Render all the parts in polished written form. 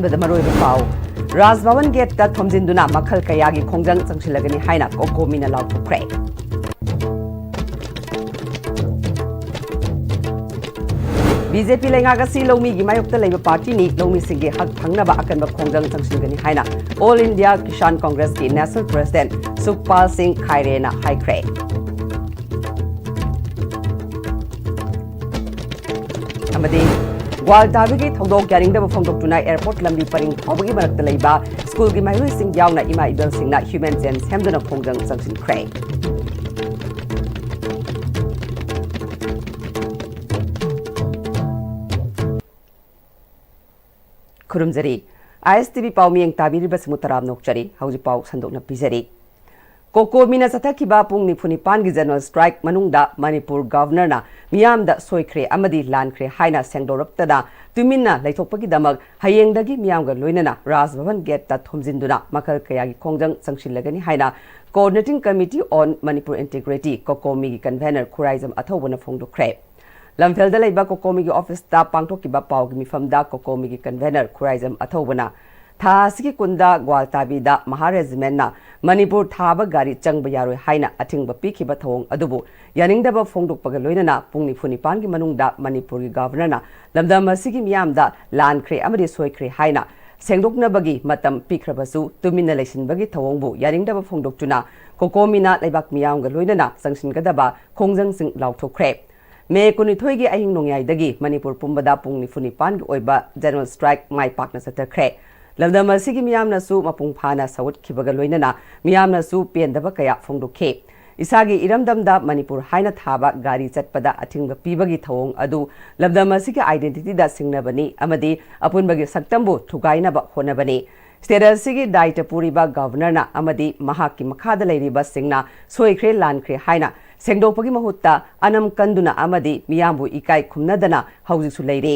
अहमद मरोइब पाव Raj Bhavan gate ता थोमजिंदुना मखल कयागी खोंजंग चंगसिलगनी हाइना कोकोमीना लाउथुख्रे बीजेपी लेंगागसी लौमी की मायोक्ता लेब पार्टी नि लौमी सिंगे हक फंगनबा अकनबा खोंजंग चंगसिलगनी हाइना ऑल इंडिया किसान कांग्रेस की नेशनल प्रेसिडेंट सुखपाल सिंह खैरेना हाइख्रे ग्वालदाबी की थौदोक यारिंगदब फोंदोक्तुना एयरपोर्ट लंबी परिंग फाउबगी मरक्ता लेबा स्कूल की माइहुई सिंह यावना इमा इबल सिंहना ह्यूमन चेन सेमदुना खोंजंग चंगसिनख्रे खुरुमजरी ISTV पाव मियंग ताबिरिबा समुतराम नोकचरी हौजि पाव संदोकना पिजरी कोकोमीना चथाखिबा पुंग निफुनिपान की जनरल स्ट्राइक मनुंगदा मणिपुर गवर्नरना मियामदा सोइख्रे अमदी लानख्रे हाइना सेंगदोरप्तदा तुमिन्ना लैथोकपगिदमक हयेंगदगी मियामगा लोइनना राजभवन गेटता थोमजिंदुना मखल कयागी खोंजंग चंगसिलगनी हाइना coordinating committee on Manipur integrity कोकोमी की कन्वेनर खुराइजम अथौबना फोंदोख्रे लमफेलदा लेबा कोकोमी की ऑफिसता पांगथोकिबा पावगी मिफमदा कोकोमी की कन्वेनर खुराइजम अथौबना थासिकी कुंदा ग्वालताबीदा महारेजिमेंटना मणिपुर थाबा गाड़ी चंगबा यारोय हाइना अथिंगबा पीखिबा थवोंग अदुबु यानिंगदबा फोंदोकपगा लोइनना पुंग निफुनिपान की मनुंगदा मणिपुर की गवर्नरना लमदम असिगी मियामदा लानख्रे अमदि सोइख्रे हाइना सेंगदोकनबगी मतम पीखरबसु तुमिन्ना लेसिनबगी थवोंगबु यानिंगदबा फोंदोकतुना कोकोमीना लेबाक मियामगा लोइनना संगसिनगदबा खोंजंगसिंग लाउथोख्रे मे कुनिथोइगी अहिंग नोंयाइदगी मणिपुर पुंबदा पुंग निफुनिपान की ओइबा जनरल स्ट्राइक माइ पाकना सतख्रे लमदम असिगी मियामनासु मपुंग फाना सवुटखिबगा लोइनना मियामनासु पेंदबा कया फोंदोखे इसागी इरमदमदा मणिपुर हाइना थाबा गाड़ी चटपदा अथिंगबा पीबगी थवोंग अदु लमदम असिगी आइडेंटिटीदा सिंगनबनी अमदी अपुनबगी सक्तमबु थुगाइनबा होनबनी स्टेटसगी दायित्व पुरीबा गवर्नरना अमदी महाकी मखादा लेरिबा सिंगना सोइख्रे लानख्रे हाइना सेंगदोकपगी महुत्ता अनम कंदुना अमदी मियामबु इकाई खुमनदना हौजिसु लेरे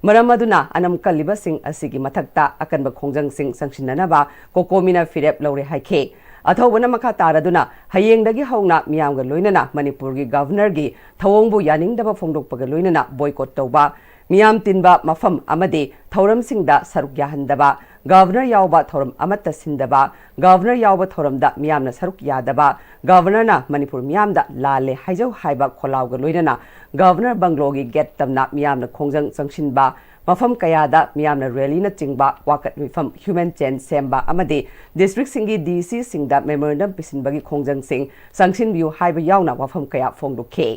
मरम अदुना अनम कलिबा सिंह असिगी मथक्ता अकनबा खोंजंग सिंह संगसिननबा कोकोमीना फिरेप लौरे हाइखे अथौबना मखा तारदुना हयेंगदगी हौना मियामगा लोइनना मणिपुर की गवर्नर की थवोंगबु यानिंगदबा फोंदोकपगा लोइनना बॉयकॉट तौबा मियाम तिनबा मफम अमदे थौरमसिंगदा सरुक याहंदबा गवर्नर यावबा थौरम अमत्ता सिंदबा गवर्नर यावबा थौरमदा मियामना सरुक यादबा गवर्नरना मणिपुर मियामदा लाले हाइजौ हाइबा खोलावगा लोइनना गवर्नर बंगलोगी गेट तमना मियामना खोंजंग चंगसिनबा मफम कयादा मियामना रैलीना चिंगबा वाकत मिफम ह्यूमन चेन सेमबा अमदे डिस्ट्रिक्ट सिंगी DC सिंगदा मेमोरेंडम पिसिनबगी खोंजंग सिंग संगसिनबियु हाइबा यावना वफम कया फोंदोखे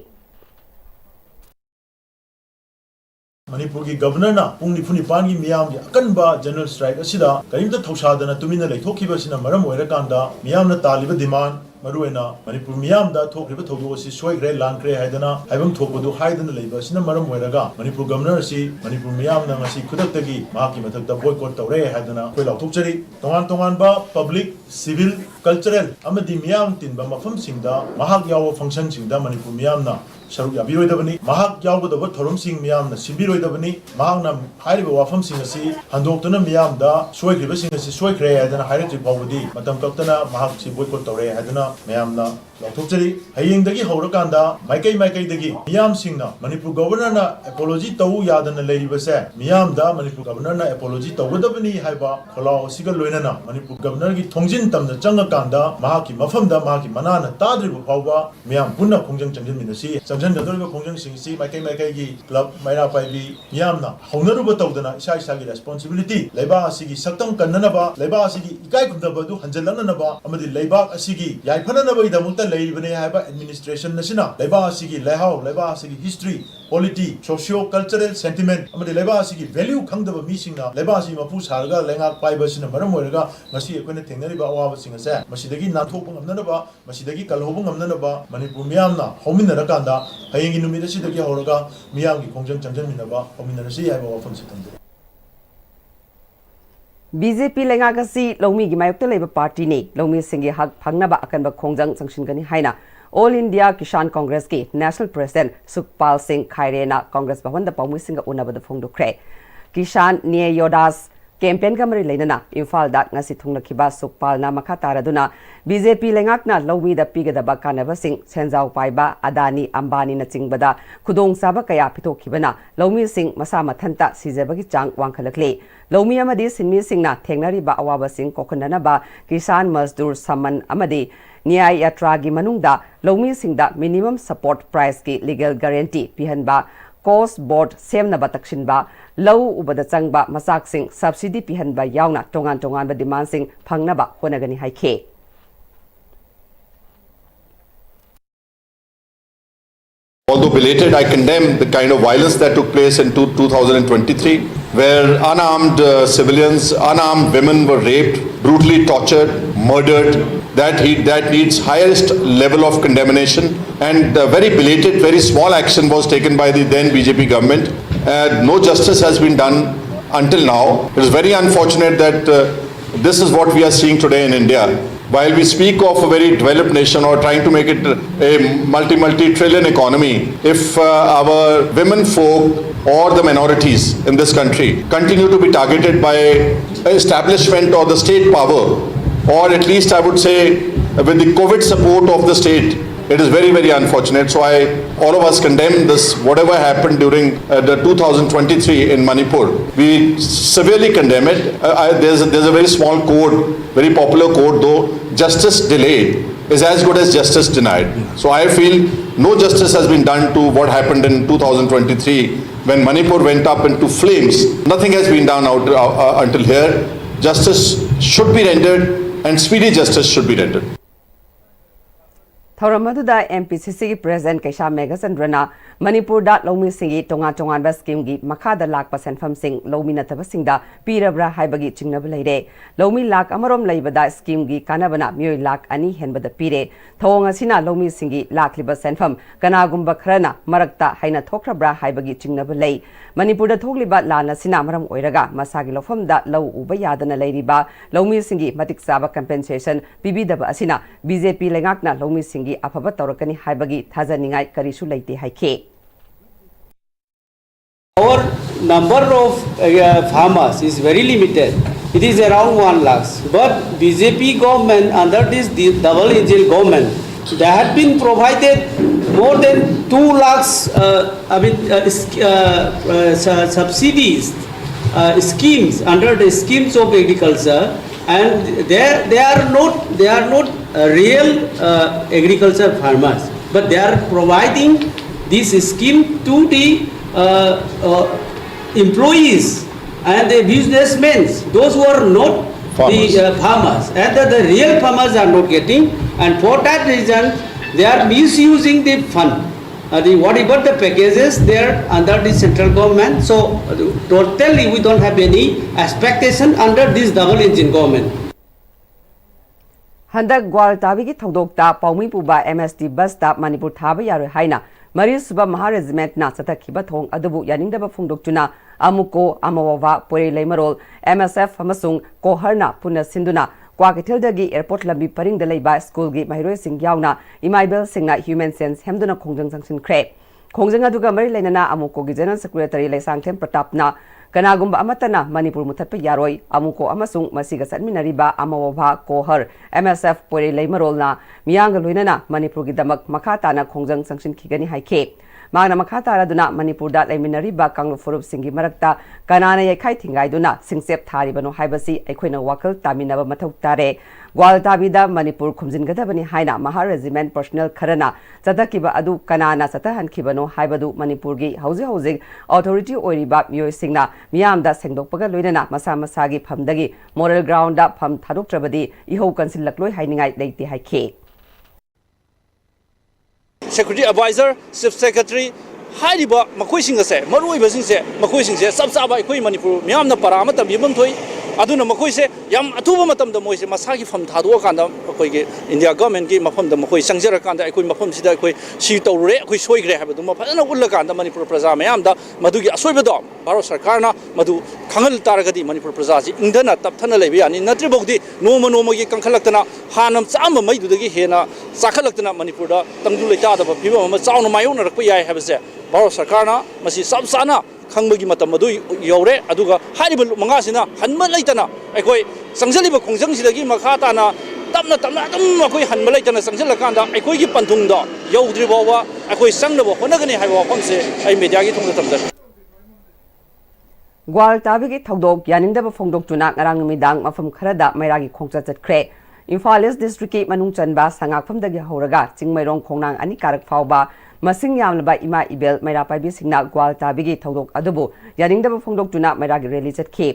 मणिपुर की गवर्नर ना पुंग निफुनिपान की मियाम की अकनबा जनरल स्ट्राइक असिदा करीमता थौसादना तुमिना लेथोखिबसिना मरम ओइरकांदा मियामना तालिबा डिमांड मरुएना मणिपुर मियामदा थोखरिबा थौदो असि सोइग्रे लानख्रे हाइदना हाइबम थोकबदु हाइदना लेबा सिना मरम ओइरगा मणिपुर गवर्नर असि मणिपुर मियामना ngasi खुदक्तगी माकी मथक्ता बॉयकॉट तौरे हाइदना कोइ लाउथोकचरी तोंगान तोंगानबा पब्लिक सिविल कल्चरल अमदि मियाम तिनबा मफम सिंगदा महाक याव फंक्शन सिंगदा मणिपुर मियामना सरुक याबिरोइदबनी महाक यावगदब थोरम सिंग मियामना सिबिरोइदबनी महाकना हाइरिबा वाफम सिंग असि हंदोक्तना मियामदा सोइग्रिबा सिंग असि सोइख्रे हाइदना हाइरजि फावबदी मतम कक्तना महाक सि बॉयकॉट तौरे हाइदना मैमना लौथोकचरी हयेंगदगी हौरकांदा माइकैदगी मियाम सिंगना मणिपुर गवर्नरना एपोलॉजी तौ यादना लेरिबसे मियामदा मणिपुर गवर्नरना एपोलॉजी तौगदबनी हाइबा खोलाव सिगा लोइनना मणिपुर गवर्नर की थोंजिन तमना चंगकांदा महाकी मफमदा महाकी मनाना ताद्रिबा फावबा मियाम पुन्ना खोंजंग चंजनमिनसी चंजनगदरिबा खोंजंग सिंगसी माइकैगी क्लब मैरा पाइबी मियामना हौनरुबा तौदना इसा इसागी रेस्पोंसिबिलिटी लेबा असिगी सक्तम कन्ननबा लेबा असिगी इकाई खुमदबदु हंजलननबा अमदि लेबा असिगी याइफननबा इदमुक्ता लेइबने हाइबा एडमिनिस्ट्रेशन नसिना लेबा असिगी लेहाव लेबा असिगी history polity socio cultural sentiment अमदि लेबा असिगी वैल्यू खंगदबा मिसिंगना लेबा असि मफु सारगा लेंगा पाइबसिना मरम ओइरगा ngasi अखोने थेंगनरिबा अवाबा सिंगसे मसिदगी नाथोकपा ngamnanaba मसिदगी कलहोबा ngamnanaba मणिपुर मियामना हौमिनरकांदा हयेंगी नुमिदसिदगी हौरगा मियामगी खोंजंग चंजनमिनबा हौमिनरसि हाइबा वाफम सिथंदे बीजेपी लेंगागसी लौमी की मायोक्ता लेबा पार्टी ने लौमी सिंगे हक फंगनबा अकनबा खोंजंग संगसिनगनी हाइना ऑल इंडिया किसान कांग्रेस की नेशनल प्रेसिडेंट सुखपाल सिंह खैरेना कांग्रेस भवन द पामुई सिंग उनबद फोंदोख्रे किसान नियोदास campaign ka mari leina Imphal da ngasi thungnakiba sukpal na makha taraduna BJP lengakna lomi da pigadaba kanaba sing senjau paiba Adani Ambani na chingbada khudong saba kaya pithokibana lomi sing masa mathanta sijabagi chang wangkhalakle lomi amadi sinmi singna thengnariba awaba sing kokhanana kisan mazdur saman amadi Nyay Yatragi manungda lomi singda minimum support price ki legal guarantee pihanba cost board semnaba takshinba low ubada changba masak sing subsidy pihanba yauna tongan ba demand sing phangnaba honagani haike Although belated, I condemn the kind of violence that took place in 2023, where unarmed civilians, unarmed women were raped, brutally tortured, murdered. That needs highest level of condemnation. And very belated, very small action was taken by the then BJP government. No justice has been done until now. It is very unfortunate that this is what we are seeing today in India. While we speak of a very developed nation or trying to make it a multi-trillion economy, if our women folk or the minorities in this country continue to be targeted by establishment or the state power, or at least I would say with the COVID support of the state, it is very, very unfortunate. So all of us condemn this, whatever happened during the 2023 in Manipur. We severely condemn it. There's a very small code, very popular code though, justice delayed is as good as justice denied. So I feel no justice has been done to what happened in 2023 when Manipur went up into flames. Nothing has been done until here. Justice should be rendered and speedy justice should be rendered. Thauramadu MPCC President Kaisha Megasandrana Manipur da lomi singi tongan ba scheme gi makha da lak percent fam sing lomi nataba singda pirabra haibagi chingnaba leire lomi lak amarom leibada scheme gi kanabana myoi lak ani henbada pire thong asina lomi singi lak liba senfam kanagumba kharana marakta haina thokrabra haibagi chingnaba lei Manipur da thogliba lana sina maram oiraga masagi lofam da low uba yadana leiriba lomi singi matik saba compensation bibidaba asina BJP lengakna lomi singi afaba tawrakani haibagi thajaningai karisu leite haike Our number of farmers is very limited. It is around 1 lakh. But BJP government, under this double engine government, they have been provided more than 2 lakhs subsidies, schemes under the schemes of agriculture, and they are not real agriculture farmers, but they are providing this scheme to the employees and the businessmen, those who are not farmers. The farmers, and the real farmers are not getting, and for that reason they are misusing the fund. Whatever the packages there under the central government, so totally we don't have any expectation under this double engine government. Handak gwal tabi ki thodok ta paumi puba MST bus ta Manipur thaba yaroi haina Maris Suba Maha Regiment na Satakhiba Thong Adubu Yaningdaba Phungdoktuna Amuko Amawava Pore Leimarol MSF Amasung Koharna Puna Sinduna Kwakithildagi Airport Lambi Paring the Leba School Gi Mahiroi Sing Yauna Imaibel Singna Human Sense Hemduna Kongjang Sangshin Kre Kongjang Aduga Mari Lenana Amuko Gi General Secretary Leisangthem Pratapna Kanagumba Amatana Manipur Mutatpa Yaroi Amuko Amasung Masiga Sadminariba Amawava Kohar MSF Pore Leimarolna Miyanga Luinana Manipur Gidamak Makatana Kongjang Sangshin Kigani Haike Magna Makata Duna Manipur da Leiminariba Kanglu Furup Singi Marakta Kanana Yakai Tingai Duna Singsep Taribano Haibasi Equina Wakal Taminaba Matok Tare Gwal Tabida Manipur Kumzin Gadabani Haina Maha Regiment Personnel Karana Satakiba Adu Kanana Satahan Kibano Haibadu Manipurgi Housing Authority Oiriba Myo Singna Miamda Sengdokpaga Luinana Masa Masagi Pamdagi Moral Ground up Pam Taduk Trabadi Iho Consil Lakloi Hainingai Leiti Haike Secretary Advisor, Chief Secretary, Haiba, Makuising, Maru Basing, Makuising, Subsaba, Manipur, Miam the Paramata, Bibantoi, Aduna Makuise, Yam Atumatam, the Moise, Masaki from Taduakanda, India government gave upon the Makoi Sanjarakanda, Equimapum Sida, Shito Re, Quisoi, Habaduma, and Ulakanda, Manipur Praza, Miamda, Madugi, Asoibadom, Baro Sarkarna, Madu, Kangal Taragadi, Manipur Prazazi, Indana, Taptana Levia, and Natribogdi, Nomogi, Kankalakana, Hanam Sama, Maidugi, Hena, Sakalakana, Manipura, Tangulita, the people, Sound of my own, I have said. Baro Sarkarna, Masi Sabsana, ꯈꯪꯕꯒꯤ ꯃꯇꯝ ꯑꯗꯨ ꯌꯧꯔꯦ ꯑꯗꯨꯒ ꯍꯥꯏꯔꯤꯕ ꯂꯨꯞ ꯃꯉꯥꯁꯤꯅ ꯍꯟꯕ ꯂꯩꯇꯅ ꯑꯩꯈꯣꯏ ꯆꯪꯁꯤꯜꯂꯤꯕ ꯈꯣꯡꯖꯪꯁꯤꯗꯒꯤ ꯃꯈꯥ ꯇꯥꯅ ꯇꯞꯅ ꯇꯞꯅ ꯑꯗꯨꯝ ꯑꯩꯈꯣꯏ ꯍꯟꯕ ꯂꯩꯇꯅ ꯆꯪꯁꯤꯜꯂꯀꯥꯟꯗ ꯑꯩꯈꯣꯏꯒꯤ ꯄꯟꯊꯨꯡꯗ ꯌꯧꯗ꯭ꯔꯤ ꯐꯥꯎꯕ ꯑꯩꯈꯣꯏ ꯆꯪꯅꯕ ꯍꯣꯠꯅꯒꯅꯤ ꯍꯥꯏꯕ ꯋꯥꯐꯝꯁꯦ ꯑꯩ ꯃꯦꯗꯤꯌꯥꯒꯤ ꯊꯣꯡꯗ ꯊꯝꯖꯒꯦ ꯒ꯭ꯋꯥꯜ ꯇꯥꯕꯤꯒꯤ ꯊꯧꯗꯣꯛ ꯌꯥꯅꯤꯡꯗꯕ ꯐꯣꯡꯗꯣꯛꯇꯨꯅ ꯉꯔꯥꯡ ꯅꯨꯃꯤꯗꯥꯡ ꯃꯐꯝ ꯈꯔꯗ ꯃꯩꯔꯥꯒꯤ ꯈꯣꯡꯆꯠ ꯆꯠꯈ꯭ꯔꯦ ꯏꯝꯐꯥꯜ ꯏꯁ ꯗꯤꯁꯇ꯭ꯔꯤꯛꯀꯤ ꯃꯅꯨꯡ ꯆꯟꯕ ꯁꯉꯥꯛꯐꯝꯗꯒꯤ ꯍꯧꯔꯒ ꯆꯤꯡꯃꯩꯔꯣꯡ ꯈꯣꯡꯅꯥꯡ ꯑꯅꯤ ꯀꯥꯔꯛ ꯐꯥꯎꯕ ꯃꯁꯤꯡ ꯌꯥꯝꯂꯕ ꯏꯃꯥ ꯏꯕꯦꯜ ꯃꯩꯔꯥ ꯄꯥꯏꯕꯤꯁꯤꯡꯅ ꯒ꯭ꯋꯥꯜ ꯇꯥꯕꯤꯒꯤ ꯊꯧꯗꯣꯛ ꯑꯗꯨꯕु ꯌꯥꯅꯤꯡꯗꯕ ꯐꯣꯡꯗꯣꯛꯇꯨꯅ ꯃꯩꯔꯥꯒꯤ ꯔꯦꯂꯤ ꯆꯠꯈꯤ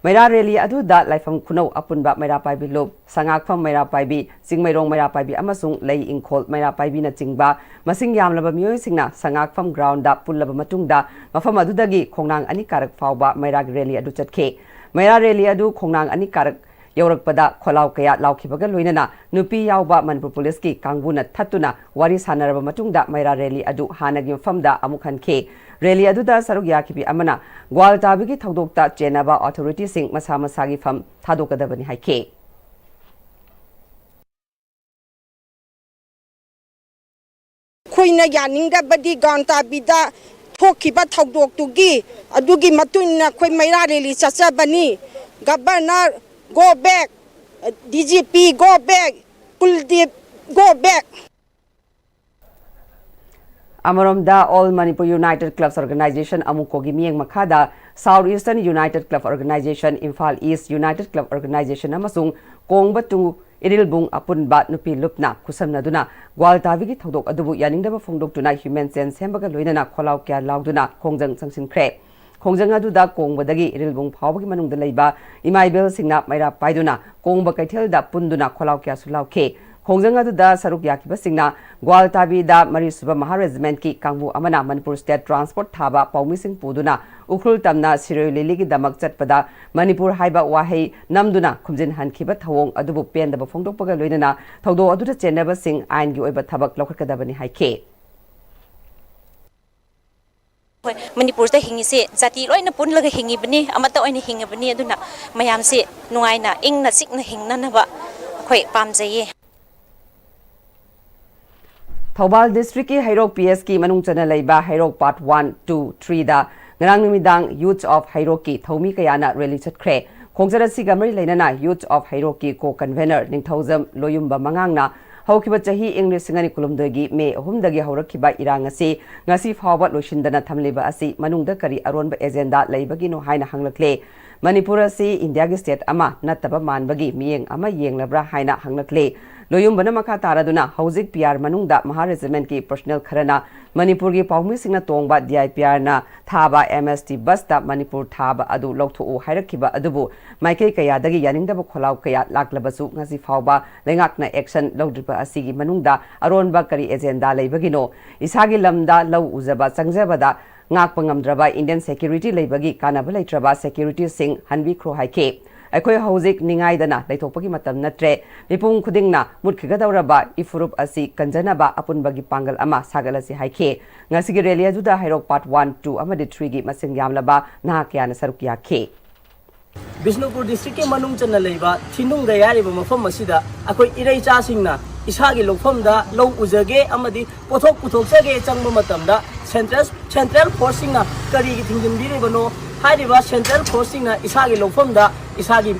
ꯃꯩꯔꯥ ꯔꯦꯂꯤ ꯑꯗꯨꯗ ꯂꯥꯏꯐꯝ ꯈꯨꯅꯧ ꯑꯄꯨꯟꯕ ꯃꯩꯔꯥ ꯄꯥꯏꯕꯤ ꯂꯨꯞ ꯁꯉꯥꯛꯐꯝ ꯃꯩꯔꯥ ꯄꯥꯏꯕꯤ ꯆꯤꯡꯃꯩꯔꯣꯡ ꯃꯩꯔꯥ ꯄꯥꯏꯕꯤ ꯑꯃꯁꯨꯡ ꯂꯩ ꯏꯪꯈꯣꯜ ꯃꯩꯔꯥ ꯄꯥꯏꯕꯤꯅ ꯆꯤꯡꯕ ꯃꯁꯤꯡ ꯌꯥꯝꯂꯕ ꯃꯤꯑꯣꯏꯁꯤꯡꯅ ꯁꯉꯥꯛꯐꯝ ꯒ꯭ꯔꯥꯎꯟꯗ ꯄꯨꯜꯂꯕ ꯃꯇꯨꯡꯗ ꯃꯐꯝ ꯑꯗꯨꯗꯒꯤ ꯈꯣꯡꯅꯥꯡ ꯑꯅꯤ ꯀꯥꯔꯛ ꯐꯥꯎꯕ ꯃꯩꯔꯥꯒꯤ ꯔꯦꯂꯤ ꯑꯗꯨ ꯆꯠꯈꯤ ꯃꯩꯔꯥ ꯔꯦꯂꯤ ꯑꯗु ꯈꯣꯡꯅꯥꯡ ꯑꯅꯤ ꯀꯥꯔꯛ ꯌꯧꯔꯛꯄꯗ ꯈꯣꯂꯥꯎ ꯀꯌꯥ ꯂꯥꯎꯈꯤꯕꯒ ꯂꯣꯏꯅꯅ ꯅꯨꯄꯤ ꯌꯥꯎꯕ ꯃꯅꯤꯄꯨꯔ ꯄꯨꯂꯤꯁꯀꯤ ꯀꯥꯡꯕꯨꯅ ꯊꯠꯇꯨꯅ ꯋꯥꯔꯤ ꯁꯥꯟꯅꯔꯕ ꯃꯇꯨꯡꯗ ꯃꯩꯔꯥ ꯔꯦꯂꯤ ꯑꯗꯨ ꯍꯥꯟꯅꯒꯤ ꯃꯐꯝꯗ ꯑꯃꯨꯛ ꯍꯟꯈꯤ ꯔꯦꯂꯤ ꯑꯗꯨꯗ ꯁꯔꯨꯛ ꯌꯥꯈꯤꯕꯤ ꯑꯃꯅ ꯒ꯭ꯋꯥꯜ ꯇꯥꯕꯤꯒꯤ ꯊꯧꯗꯣꯛꯇ ꯆꯦꯟꯅꯕ ꯑꯣꯊꯣꯔꯤꯇꯤꯁꯤꯡ ꯃꯁꯥ ꯃꯁꯥꯒꯤ ꯐꯝ ꯊꯥꯗꯣꯛꯀꯗꯕꯅꯤ ꯍꯥꯏꯈꯤ ꯑꯩꯈꯣꯏꯅ ꯌꯥꯅꯤꯡꯗꯕꯗꯤ ꯒ꯭ꯋꯥꯜ ꯇꯥꯕꯤꯗ ꯊꯣꯛꯈꯤꯕ ꯊꯧꯗꯣꯛꯇꯨꯒꯤ ꯑꯗꯨꯒꯤ ꯃꯇꯨꯡ ꯏꯟꯅ ꯑꯩꯈꯣꯏ ꯃꯩꯔꯥ ꯔꯦꯂꯤ ꯆꯠꯆꯕꯅꯤ governor go back DGP go back Kuldip go back Amaramda All Manipur United Clubs Organization Amukogi Mieng Makada South Eastern United Club Organization Imphal East United Club Organization Amasung Kongbatu Irilbung Apunba Nupi Lupna Kusamnaduna Gwal Tavigi Thodok Adubu Yaningdaba Fongdoktuna Human Sense Hembaga Loinana Kolau Kya Lauduna Kongjang Sangsin Kre Kongjang Aduda Kongbadagi Irilbung Pawbagi Manungda Leiba Imaibel Singna Maira Paiduna Kongba Kaitelda Punduna Kolau Kya Sulauke Kongjang aduda saruk yakiba singna Gwal Tabida Mari Suba Maha Regiment ki Kangbu Amana Manipur State Transport Thaba Paumi Singh Puduna Ukhul Tamna Siroi Lili ki Damak Chatpada Manipur Haiba Wahei Namduna Kumjin Hankiba Thawong adubu Pendaba Fongdokpaga Loinana Thawdo aduda Chenaba Singh Ain gi Oiba Thabak Laukakadabani Haike Manipur da hingi se jati loina punlaga hingi bani amata oina hingi bani aduna mayam se nungaina ingna sikna hingna naba khoi pamjaye Thobal District ki Hairok PS ki Manung Chana Leiba Hairok Part 1, 2, 3 da Ngarang Numidang Youth of Hairok ki Thomi Kayana Rally Chatkre Khongjara Sigamari Leinana Youth of Hairok ki Co-Convener Ningthauzam Loyumba Mangangna Haukiba Chahi English Singani Kulumdagi Me Humdagi Haurakiba Irangasi Ngasi Fawba Loshindana Thamliba Asi Manungda Kari Aronba Agenda Leibagi no Haina Hanglakle Manipur si India gi state ama nataba manbagi miyeng ama yenglabra haina hanglakle Loyumbana makha taraduna Haujik PR manungda Maha Regiment ki personnel kharana Manipur gi Paumi singna tongba DIPR na thaba MST bus ta Manipur thaba adu lokthu hairakhiba adubu maikei kaya dagi yaningdaba kholau kaya laklabasu ngasi fawba lengakna action lodriba asigi manungda aronba kari agenda leibagino isagi lamda law uzaba changjabada ngakpa ngamdraba Indian security leibagi kanaba leitraba security sing hanbi khro haike Aikoi Haujik Ningaidana Laitopagi Matam Natre Mipung Kudingna Mutkigadauraba Ifurup Asi Kanjanaba Apunbagi Pangal Ama Sagalasi Haike Ngasigi Relia Juda Hairok Part 1, 2 Amadi 3 gi Masing Yamlaba Nahakyana Sarukia Ke Bishnupur District ke Manung Chana Leiba Thinung Gayari Mafam Masida Akoi Irei Chasingna Isagi Lokfamda Low Uzage Amadi Pothok Puthokage Changba Matamda Central Forcingna Kari Tingimbiri Bano Haidiba Central Forcingna Isagi Lokfamda Isagi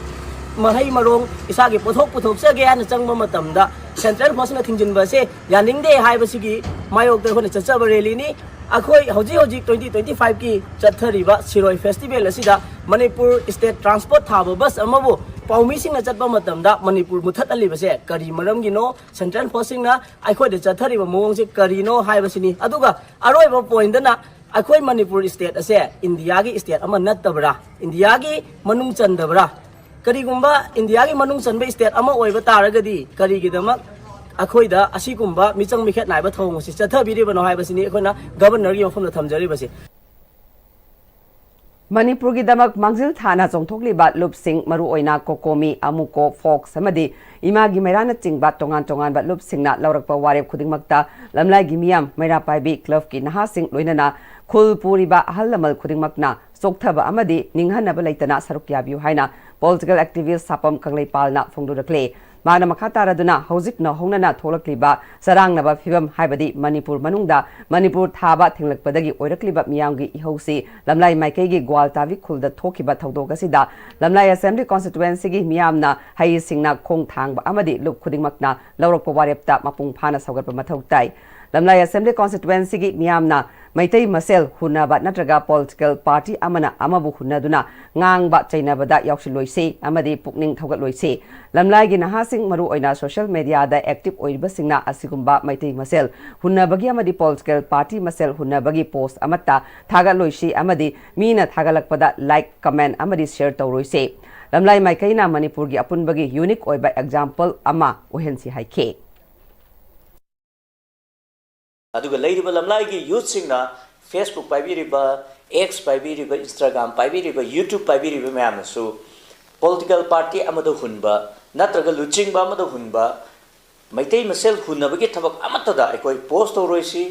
Mahai Marong Isagi Pothok Puthokage and Changba Matamda Central Forcingna Tinginba se Yaningde Haibasigi Mayok the Chachabarelini Akoi Hoji 2025 ki Chathariba Siroi Festival Asida Manipur State Transport Thaba Bus Amabu Paumi Singna Chatba Matamda Manipur Muthat Alibase Kari Maramgino Central Forcingna Akoi the Chathariba Mongsi Karino Haibasini Aduga Aroiba Pointana Akoi Manipur State Ase Indiagi State Ama Natabra Indiagi Manung Chandabra Karigumba Indiagi Manung Chanba State Ama Oiba Taragadi Karigidama Akoida Asigumba Michang Mikhet Naiba Thong si Chathabiri Bano Haibasini Akona Governor gi Mafam Thamjari Basi Manipur gi damak Mangzil Thana Chongthokli Bat Lup Sing Maru Oina Kokomi Amuko Folk Samadi Ima gi Mairana Chingba Tongan Bat Lup Singna Laurakpa Warep Khudingmakta Lamlai gi Miyam Maira Paibi Club ki Naha Sing Loinana Khul Puriba Ahalamal Khudingmakna Sokthaba Amadi Ninghanaba Leitana Sarukya Biu Haina Political activist Sapam Kanglei Palna Phongdurakle माना मखा तारादुना हौजिकना होंगना थोलक्लिबा सरांगनबा फिबम हाइबदि मणिपुर मनुंगदा मणिपुर थाबा थेंगलकपदगी ओइरक्लिबा मियामगी इहौसी लमलाई माइकैगी ग्वालताबी खुलदा थोकिबा थौदोगसिदा लमलाई assembly कॉन्स्टिट्युएंसीगी मियामना high सिंगना खोंग थांगबा अमदि loop खुदिंगमकना लौरकपा वारेपता मपुंग फाना सौगतपा मथौ ताई लमलाई assembly कॉन्स्टिट्युएंसीगी मियामना Meitei मसेल हुनबा नत्रगा political party Amna अमबु हुनदुना ngang chainabada yauksilloisi amadi pukning thaugatloisi lamlaigi nahasing maru oina social media da active oibasingna asigumba maitai masel hunnabagi amadi political party masel hunnabagi post amata thagatloisi amadi mina thagalakpada like comment amadi share tawroisi lamlai maikaina manipur gi apunbagi unique oiba example ama ohensi haike aduga leiriba lamlai gi youth singna Facebook paibiriba X paibiriba Instagram paibiriba YouTube paibiriba mayamnasu political party amado hunba natraga luchingba amado hunba maitai masel hunabagi thabak amatada aikoi post toroisi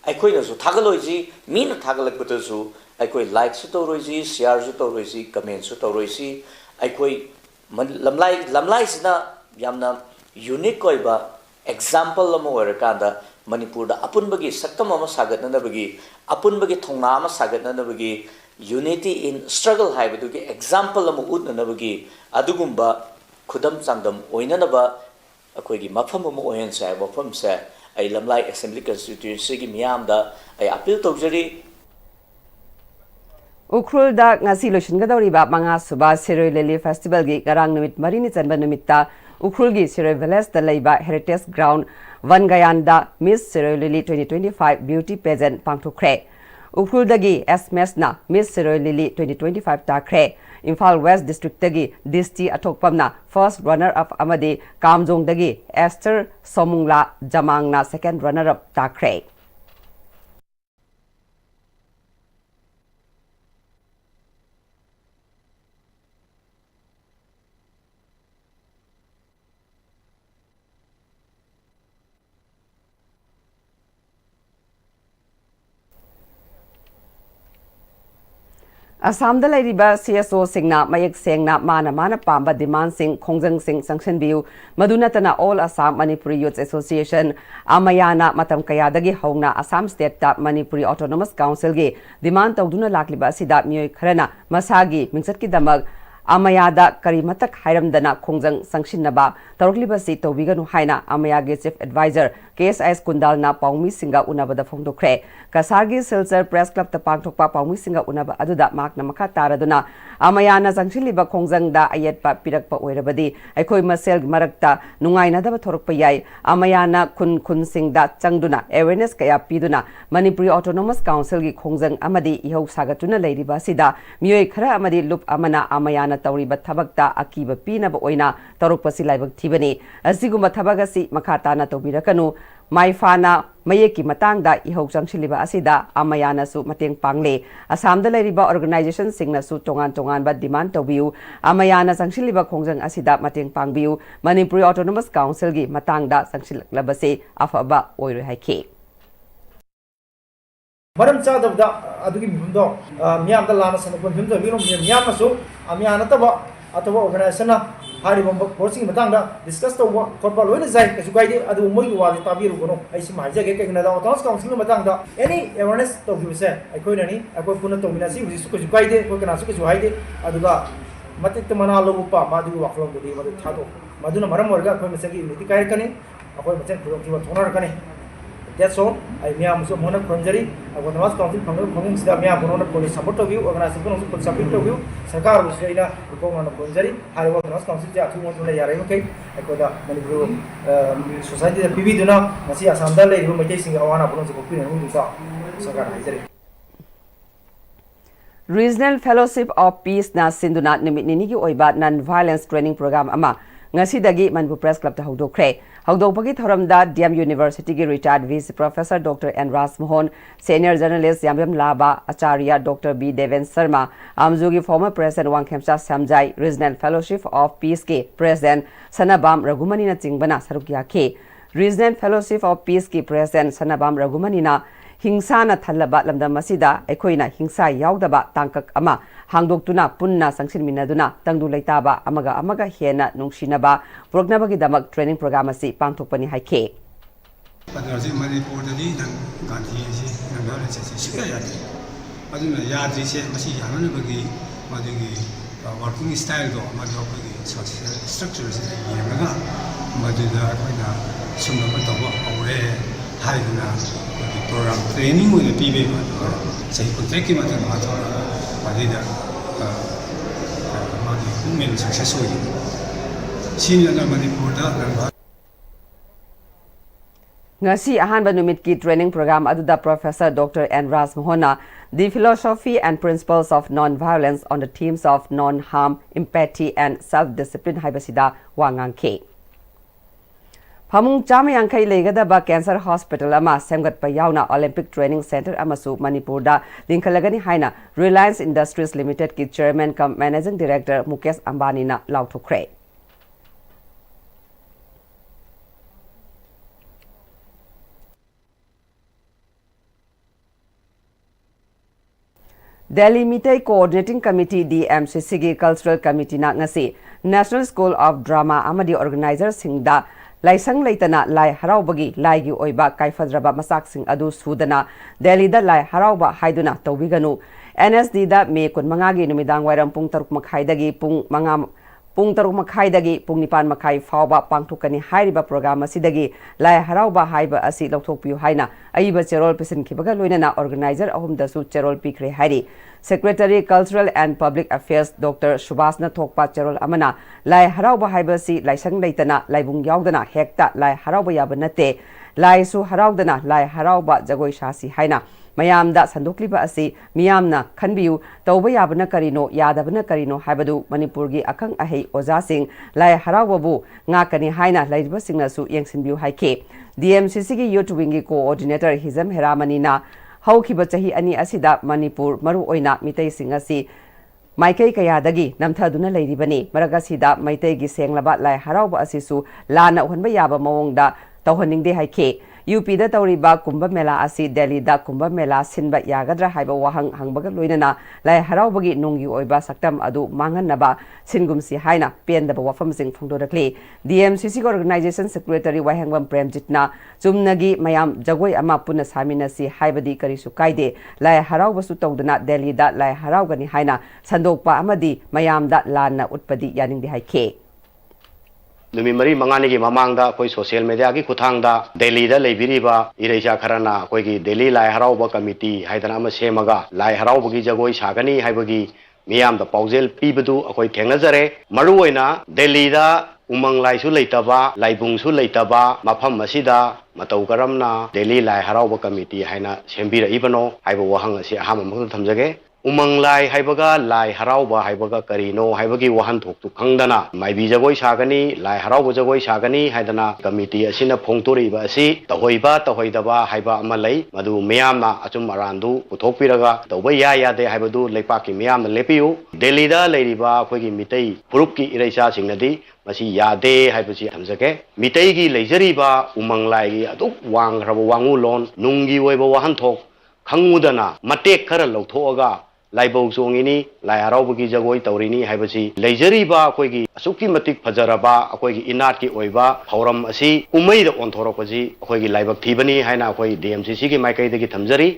aikoi nasu thagaloisi min thagalakbatasu aikoi like su toroisi share su toroisi comment su toroisi aikoi lamlai sina yamna unique koiba example amo orakanda Manipur da apunbagi saktam ama sagatnanabagi apunbagi thongna ama sagatnanabagi unity in struggle haibadugi example ama utnanabagi adugumba khudam changdam oinanaba akoigi mafam ama ohen sa mafam sa ai lamlai assembly constituency gi miyam da ai appeal tawjari Ukrul da ngasi loishingadori ba manga suba Siroi Lily Festival gi garang numit marini chanba numitta Ukrul gi Siroi Village da leiba Heritage Ground Vangayanda Miss Siroi Lily 2025 Beauty Pageant pangthokre Ukrul dagi SMS na Miss Siroi Lily 2025 takre Imphal West District dagi Disti Athokpamna first runner up amadi Kamjong dagi Esther Somungla Jamangna second runner up takre Assam da lairiba CSO singna mayek sengna mana pamba demand sing khongjang sing sanction biu madunatana all Assam Manipuri Youth Association amayana matam kaya dagi hongna Assam State ta Manipuri Autonomous Council gi demand tawduna lakliba sida miyoi kharana masagi mingsat ki damag amayada karimatak hairamdana khongjang sangshinnaba tarokliba tawbiganu haina amayagi chief advisor KSIS Kundalna Paumi Singa Unabada Fongdokre Kasargi Silser Press Club ta pangthokpa Paumi Singa Unaba aduda makna makha taraduna amayana sangshiliba khongjang da ayetpa pirakpa oirabadi aikoi masel marakta nungaina da thorokpa yai amayana kun singda changduna awareness kaya piduna Manipuri Autonomous Council gi khongjang amadi ihau sagatuna leiriba sida miyoi khara amadi lup amana amayana tawriba thabakta akiba pinaba oina tarokpa silaibak thibani asiguma thabagasi makhatana tawbirakanu Maifana mayeki matangda ihau changshiliba asida amayana su mateng pangle Assam da lairiba organization singna su tongan ba demand tawbiu amayana changshiliba khongjang asida mateng pangbiu Manipuri Autonomous Council gi matangda changshilabase afaba oiru haike Maram chadabda adugi mimdo miyam da lana sanapon mimdo miro miyam masu amiyana taba ataba organization hari bomba forcing matangda discuss to khotba loina jai kasu gaide adu moi wa tabiru gono ai sim haja ge kegna da autonomous council matangda any awareness to give se ai koi nani akoi puna to mina si su kasu gaide ko kana su kasu haide aduga matik mana logu pa madu waklong de madu thado maduna maram warga koi mesagi niti kai kane akoi machen khurok ki thonar kane that's all I miyam so mona konjari autonomous council phanging sida miyam mona police support to view organization ko police support to view sarkar bisraina ko mona konjari hari autonomous council ja thu mona yare kai ko da Manipur society da pv duna masi Assam da le ru mai singa awana puno ko pin hu da sarkar haijari Regional Fellowship of Peace na sinduna nimit nini gi oiba non violence training program ama ngasi dagi Manipur Press Club ta hawdokre hawdokpagi thoramda DM University gi retired Vice Professor Dr. N. Ras Mohan Senior Journalist Yamyam Laba Acharya Dr. B. Deven Sharma Amzugi former President Wangkhemcha Samjai Regional Fellowship of Peace ki President Sanabam Ragumani na chingbana sarukya ke Regional Fellowship of Peace ki President Sanabam Ragumani na हिंसा न थल्लबा लमदम मसिदा एकोइना हिंसा यावदबा तांकक अमा hangdoktuna punna sangsinminaduna tangdu leitaba amaga hena nungsinaba puraknabagidamag training program asi pangthokpani haike. Padarasi Manipur dali nang Gandhi si nang dala si sikya yadi. Aduna yadri se masi yamana bagi madigi working style do madho bagi social structure se yamaga madida koina summa matawa aure haiduna program training with pibe sai contract ma ta matha madida madi men successful senior na Manipur da nang Ngasi ahanba numit ki training program aduda Professor Dr. Enras Mohona the philosophy and principles of non-violence on the themes of non-harm, empathy and self-discipline haibasida wangangke. Phamung chama yangkai legadaba cancer hospital ama semgat payauna Olympic Training Center amasu Manipur da linkalagani haina Reliance Industries Limited ki chairman cum managing director Mukesh Ambani na lauthokre. Delhi Mitai Coordinating Committee DMCC Cultural Committee na ngasi National School of Drama amadi organizer singda laisang leitana lai haraubagi laigi oiba kaifadraba masak sing adu sudana Delhi da lai harauba haiduna tawiganu NSD da me kun mangagi numidang wairam pung taruk makhaidagi pung taruk makhaidagi pung nipan makhai fawba pangthukani hairiba program asidagi lai harauba haiba asi lokthokpiu haina aiba cherol pisin khibaga loinana organizer ahumda su cherol pikre hairi Secretary Cultural and Public Affairs Dr. Shubhasna Thokpa cherol amana lai harauba haiba si laisang leitana laibung yaudana hekta lai harauba yaba nate lai su haraudana lai harauba jagoi shasi haina mayamda sandokliba asi miyamna khanbiu tawba yabana karino yadabana karino haibadu Manipurgi akang ahei oza sing lai harawabu ngakani haina laiba singna su yengsinbiu haike DMCC gi youth wing gi coordinator Hizam Heramani na haukiba chahi ani asida Manipur maru oina mitai sing asi Maikai kayadagi namthaduna leiribani maragasida maitai gi senglaba lai harauba asisu lana uhonba yaba mawongda tawhaningde haike UP da tawriba Kumbh Mela asi Delhi da Kumbh Mela sinba yagadra haiba wahang hangbaga loinana lai haraubagi nunggi oiba saktam adu manganaba singumsi haina pendaba wafam sing phongdorakli DMCC organization secretary Wahangwam Premjitna chumnagi mayam jagoi ama puna saminasi haibadi karisu kaide lai haraubasu tawdana Delhi da lai haraugani haina sandokpa amadi mayam da lana utpadi yaningdi haike Numi mari mangani gi mamangda koi social media gi kuthangda Delhi da leibiriba ireja kharana koi gi Delhi lai harauba committee haidana ama semaga lai harauba gi jagoi sagani haibagi miyam da paujel pibadu akoi thengnajare maru oina Delhi da umang lai su leitaba laibung su leitaba mafam masida matau karamna Delhi lai harauba committee haina sembira ibano haiba wahang asi aham amang thamjage umang lai haibaga lai harauba haibaga karino haibagi wahan thoktu khangdana maibi jagoi sagani lai harauba jagoi sagani haidana committee asina phongtori ba asi tahoiba tahoidaba haiba amalai madu miyamna achum arandu puthokpiraga tawba ya de haibadu leipaki miyamna lepiu Delhi da leiriba khoigi mitai group ki ireisa singnadi masi yade haibasi thamjake mitai gi leijariba umang lai gi aduk wang rabo wangu lon nungi oiba wahan thok khangudana matek khara lawthoga laibau songini lai haraubugi jagoi taurini haibasi leijariba akoigi asukki matik fajaraba akoigi inat ki oiba hauram asi umaida onthorokpaji akoigi laibak thibani haina akoi DMCC gi maikai dagi thamjari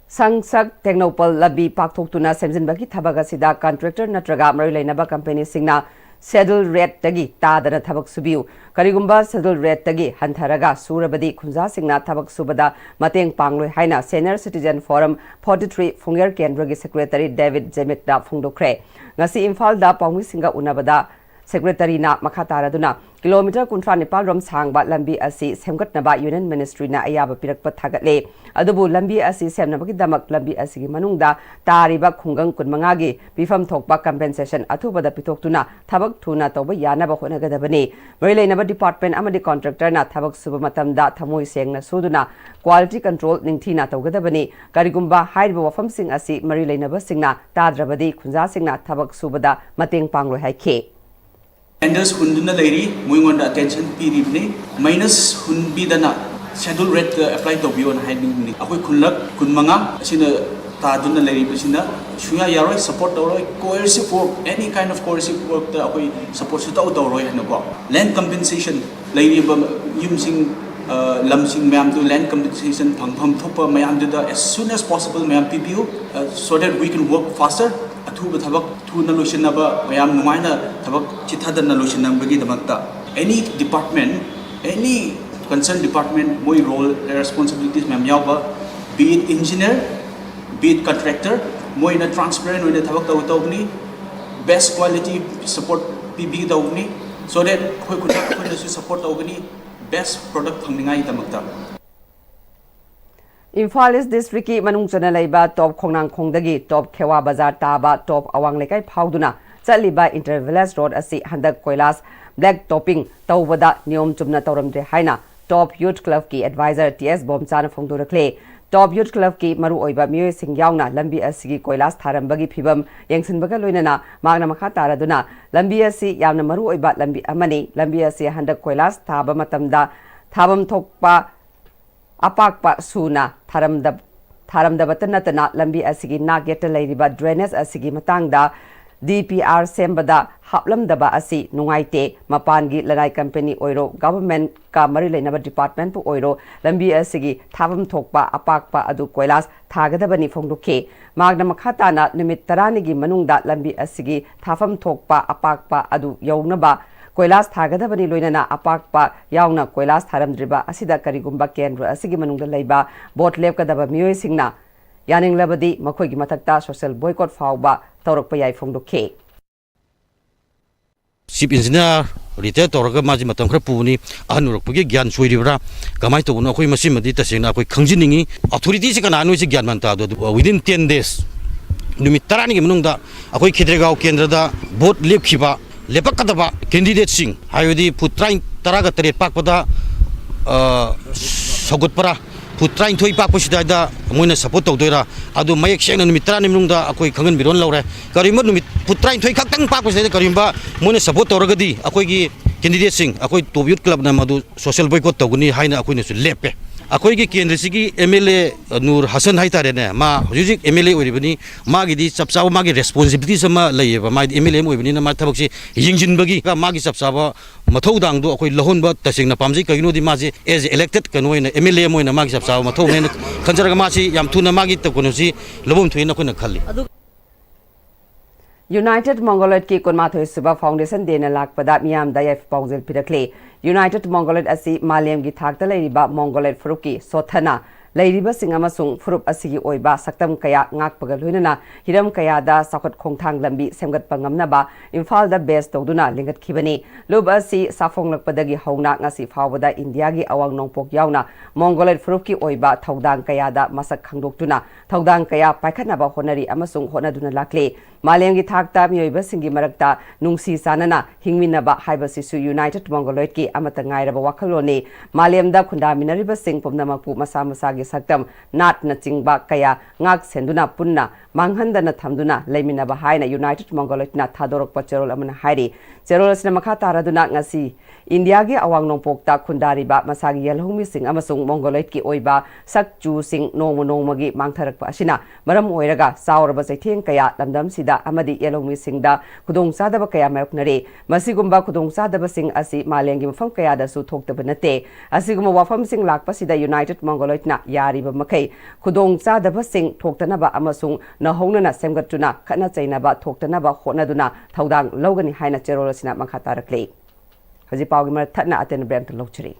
Sangsak Technopal Labi Paktoktuna Semjinbagi Thabagasida contractor natraga mari lainaba company singna schedule rate tagi tadana thabak subiu karigumba schedule rate tagi hantharaga surabadi khunja singna thabak subada mateng pangloi haina senior citizen forum 43 Fungyar Kendra gi secretary David Jemik da phungdokre ngasi Imphal da pangmi singa unabada secretary na makataraduna kilometer kuntra nepal rom sangba lambi asi semgatnaba union ministry na ayaba pirakpa thagatle adubu lambi asi semnabagi damak lambi asi gi manungda tariba khungang kunmanga gi bifam thokpa compensation athubada pitoktuna thabak thuna toba yanaba honagadabani marileinaba department amadi contractor na thabak suba matamda thamoi sengna suduna quality control ningthina togadabani karigumba haiba wafam sing asi marileinaba singna tadrabadi khunja singna thabak subada mateng pangloi haike Tenders hunduna dairi muingonda attention piribne minus hunbidana schedule rate apply to bion hiding ni akoi khunlak kunmanga asina तादुना लेरिबसिना सुया यारोय support तौरोय coercive work any kind of coercive work ता अखोई support सु तौरोय हनको land compensation लेरिब युमसिंग lamsing मैम तो land compensation फंगफम थोप मैम दुदा as soon as possible ma'am PPU so that we can work faster अथुब थबक थुना लोशनबा मैम नुमाइना थबक चिथादना लोशनबगी दमकता any department any concerned department moi role responsibilities ma'am यावबा be it engineer be it contractor moi na transparent oina thabak tawni best quality support PB tawni so that khoi khuna su support tawni best product phangningai damakta Imphal East District ki manung chana laiba top khongnang khongdagi top Khewa Bazar taba top awang lekai phauduna chaliba Intervillage Road asi handak koilas black topping tawbada niyom chumna tawramdre haina top youth club ki advisor TS Bomchana phongdorakle top youth club ki maru oiba miyoi sing yauna lambi asigi koilas tharambagi phibam yengsinbaga loinana magna makha taraduna lambi asi yamna maru oiba lambi amani lambi asi handak koilas thaba matamda thabam thokpa apakpa suna tharamdabatanatana lambi asigi nageta leiriba drainage asigi matangda DPR sembada haplamdaba asi nungaite mapangi lanai company oiro government ka mari leinaba department pu oiro lambi asigi thabam thokpa apakpa adu koilas thagadabani phongdukhe magna makhata na numit 10 gi manungda lambi asigi thafam thokpa apakpa adu yaunaba koilas thagadabani loinana apakpa yauna koilas tharamdriba asida karigumba kendra asigi manungda leiba bot lepkadaba miyoi singna yaning labadi makhoigi mathakta social boycott fauba tawrakpa yai phongdukhe Chief Engineer retail tawraga maji matam khra puni ahanurukpagi gyan soiribra kamai tawna akhoi masimadi tasena akhoi khangjiningi authorities kana anu si gyan manta do within 10 days numit 10 gi manungda akhoi khidregaw kendrada vote lepkhiba lepakadaba candidate sing hayodi putrain taraga tare pakpada sagutpara putrain thoi pakpasida moina support tawdoira adu mayek sena numit 10 manungda akhoi khangan biron lawre karima numit putrain thoi khaktang pakpasida karimba moina support tawragadi akhoi gi candidate sing akhoi top youth club na madu social boycott tawguni haina akhoi na su lepe akhoi gi kendra sigi MLA Nur Hasan haitare ne ma hujik MLA oribani magi di chapsaw magi responsibilities ma layeba ma MLA moibani na ma thabak si yingjin bagi ka magi chapsawa mathau dang do akhoi lahon ba tasing na pamji ka ino di ma ji as elected kanoi na MLA moina magi chapsawa mathau ne khanjaraga ma si yam thuna magi takono si lobom thuina koina khalli United Mongoloid ki Kunmathoi Suba Foundation dena lakpada miyam da yaf paungzel pirakle United Mongoloid asi Maliam gi thakta leiriba Mongoloid furuki sothana leiriba singama sung furup asigi oiba saktam kaya ngakpaga loinana hiram kaya da sakhat khongthang lambi semgat pangamna ba Imphal da base tawduna lingat khibani lub asi safong lakpadagi hauna ngasi phawbada India gi awang nongpok yauna Mongoloid furuki oiba thawdang kaya da masak khangdoktuna thawdang kaya paikhatna ba honari amasung honaduna lakle Maliam gi thakta mioiba singi marakta nungsi sanana hingminaba haibasisu United Mongoloid ki amata ngairaba wakhaloni Maliam da khunda minariba sing pumnamapu masa masagi saktam nat na chingba kaya ngak senduna punna manghandana thamduna leiminaba haina United Mongoloid na thadorok pacherol amana hairi cherol sina makha taraduna ngasi India gi awang nongpokta khundariba masagi yalhumi sing amasung Mongoloid ki oiba sakchu sing nongmagi mangtharakpa asina maram oiraga sauraba saitheng kaya lamdam sida amadi yalhumi singda khudong sadaba kaya mayoknare masigumba khudong sadaba sing asi malengi mafam kaya da su thokta nate asiguma wafam sing lakpa sida United Mongoloid na yariba makai khudong sadaba sing thoktanaba amasung nahongnana semgatuna khana chainaba thoktanaba honaduna thaudang logani haina cherol sina makha tarakle Haji Pawgi Mar Thatna Aten Brand Lochri.